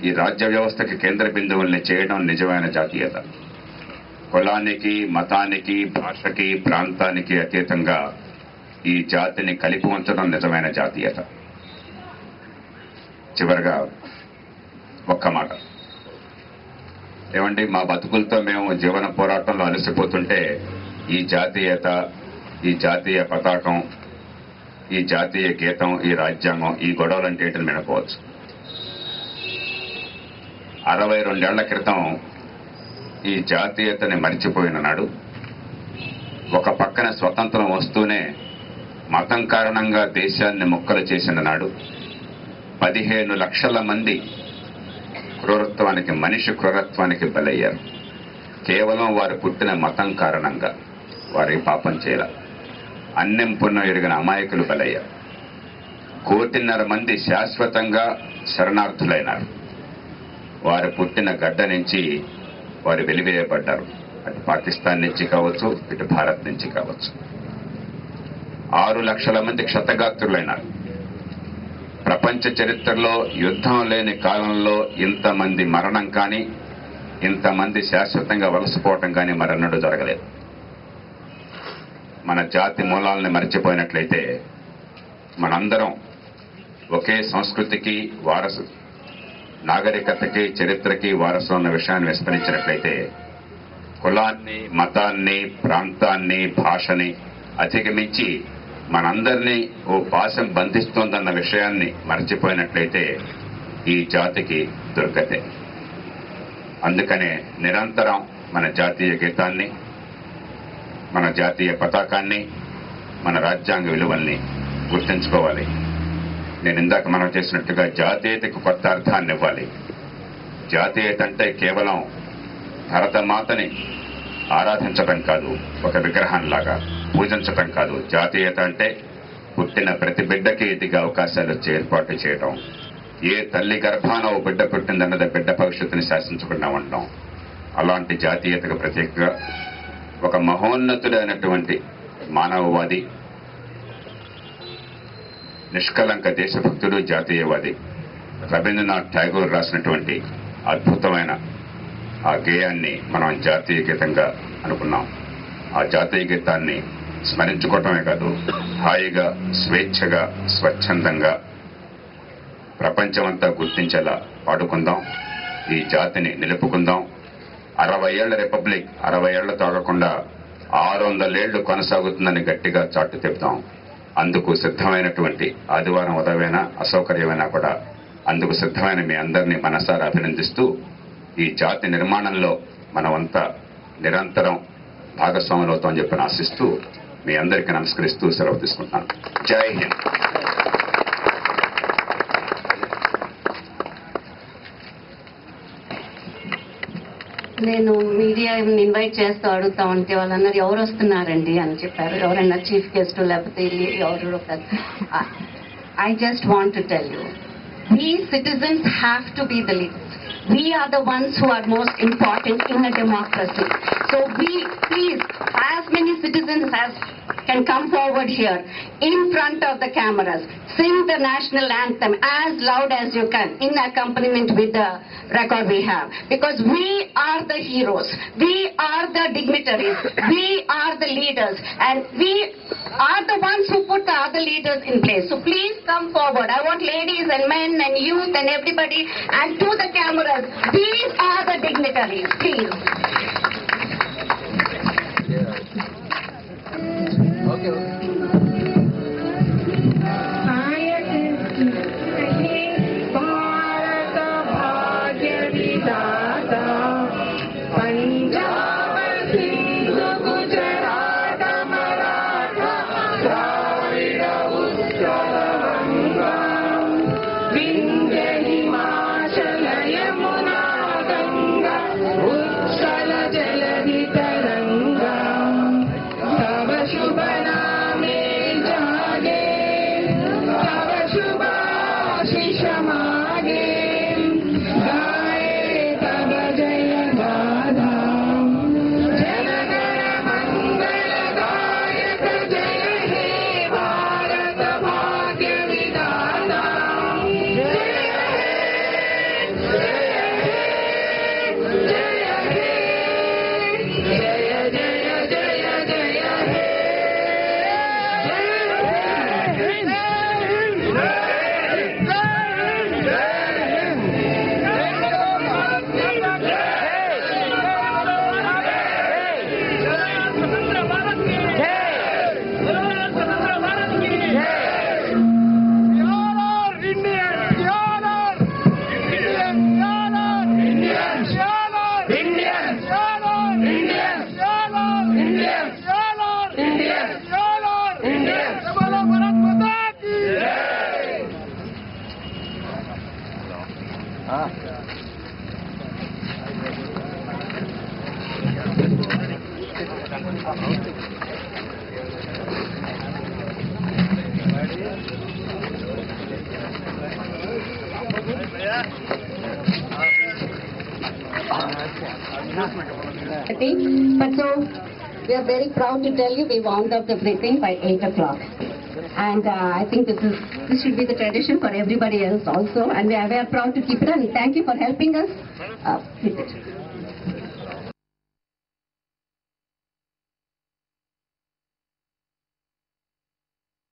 ఈ రాజ్య వ్యవస్థకి కేంద్ర బిందువుల్ని చేయడం నిజమైన జాతీయత. కులానికి, మతానికి, భాషకి, ప్రాంతానికి అతీతంగా ఈ జాతిని కలిపి ఉంచడం నిజమైన జాతీయత. చివరిగా ఒక్క మాట, ఏమండి, మా బతుకులతో మేము జీవన పోరాటంలో అలసిపోతుంటే ఈ జాతీయత, ఈ జాతీయ పతాకం, ఈ జాతీయ గీతం, ఈ రాజ్యాంగం, ఈ గొడవలంటే ఏంటని వినకపోవచ్చు. 62 ఏళ్ల క్రితం ఈ జాతీయతని మరిచిపోయిన నాడు, ఒక పక్కన స్వతంత్రం వస్తూనే మతం కారణంగా దేశాన్ని ముక్కలు చేసిన నాడు 15 లక్షల మంది మనిషి క్రూరత్వానికి బలయ్యారు. కేవలం వారు పుట్టిన మతం కారణంగా. వారి పాపం చేయాల అన్నం పుణ్యం ఎరిగిన అమాయకులు బలయ్యారు. 1.5 కోటి మంది శాశ్వతంగా శరణార్థులైనారు. వారు పుట్టిన గడ్డ నుంచి వారు వెలివేయబడ్డారు. అటు పాకిస్తాన్ నుంచి కావచ్చు, ఇటు భారత్ నుంచి కావచ్చు. 6 లక్షల మంది క్షతగాత్రులైనారు. ప్రపంచ చరిత్రలో యుద్ధం లేని కాలంలో ఇంతమంది మరణం కానీ, ఇంతమంది శాశ్వతంగా వలసపోవటం కానీ మరెన్నడూ జరగలేదు. మన జాతి మూలాలను మరిచిపోయినట్లయితే, మనందరం ఒకే సంస్కృతికి వారసు, నాగరికతకి, చరిత్రకి వారసు అన్న విషయాన్ని విస్మరించినట్లయితే, కులాన్ని, మతాన్ని, ప్రాంతాన్ని, భాషని అధిగమించి మనందరినీ ఓ పాశం బంధిస్తోందన్న విషయాన్ని మర్చిపోయినట్లయితే ఈ జాతికి దుర్గతే. అందుకనే నిరంతరం మన జాతీయ గీతాన్ని, మన జాతీయ పతాకాన్ని, మన రాజ్యాంగ విలువల్ని గుర్తుంచుకోవాలి. నేను ఇందాక మనం చేసినట్టుగా జాతీయతకు కొత్త అర్థాన్ని ఇవ్వాలి. జాతీయత అంటే కేవలం భరతమాతని ఆరాధించటం కాదు, ఒక విగ్రహంలాగా పూజించటం కాదు. జాతీయత అంటే పుట్టిన ప్రతి బిడ్డకి ఎదిగే అవకాశాలు వచ్చి ఏర్పాటు చేయడం. ఏ తల్లి గర్భాన ఓ బిడ్డ పుట్టిందన్నది బిడ్డ భవిష్యత్తుని శాసించకుండా ఉండడం. అలాంటి జాతీయతకు ప్రత్యేకంగా ఒక మహోన్నతుడైనటువంటి మానవవాది, నిష్కలంక దేశభక్తుడు, జాతీయవాది రవీంద్రనాథ్ ఠాగూర్ రాసినటువంటి అద్భుతమైన ఆ గేయాన్ని మనం జాతీయ గీతంగా అనుకున్నాం. ఆ జాతీయ గీతాన్ని స్మరించుకోవటమే కాదు, హాయిగా, స్వేచ్ఛగా, స్వచ్ఛందంగా ప్రపంచమంతా గుర్తించేలా పాడుకుందాం. ఈ జాతిని నిలుపుకుందాం. 60 ఏళ్ల రిపబ్లిక్ 60 ఏళ్లు తాగకుండా 600 ఏళ్లు కొనసాగుతుందని గట్టిగా చాటు చెప్తాం. అందుకు సిద్ధమైనటువంటి ఆదివారం ఉదయమైనా అసౌకర్యమైనా కూడా అందుకు సిద్ధమైన మీ అందరినీ మనసారా అభినందిస్తూ, ఈ జాతి నిర్మాణంలో మనమంతా నిరంతరం భాగస్వాములు అవుతామని చెప్పి ఆశిస్తూ మీ అందరికీ నమస్కరిస్తూ సెలవు తీసుకుంటున్నాను. జై హింద్. నేను మీడియా ఇన్వైట్ చేస్తూ అడుగుతా ఉంటే వాళ్ళు అన్నారు ఎవరు వస్తున్నారండి అని చెప్పారు. ఎవరైనా చీఫ్ గెస్ట్ లేకపోతే ఎవరు. I just want to tell you, we citizens have to be the leaders. We are the ones who are most important in a democracy. So we, please, as many citizens as can come forward here in front of the cameras, sing the national anthem as loud as you can in accompaniment with the record we have. Because we are the heroes. We are the dignitaries. We are the leaders. And we are the ones who put the other leaders in place. So please come forward. I want ladies and men and youth and everybody, and to the cameras, these are the dignitaries. Please. Okay. Himalaya, Yamuna, Ganga, Utsala, But so, we are very proud to tell you we wound up the briefing by 8 o'clock. And I think this should be the tradition for everybody else also. And we are proud to keep it, and thank you for helping us with it.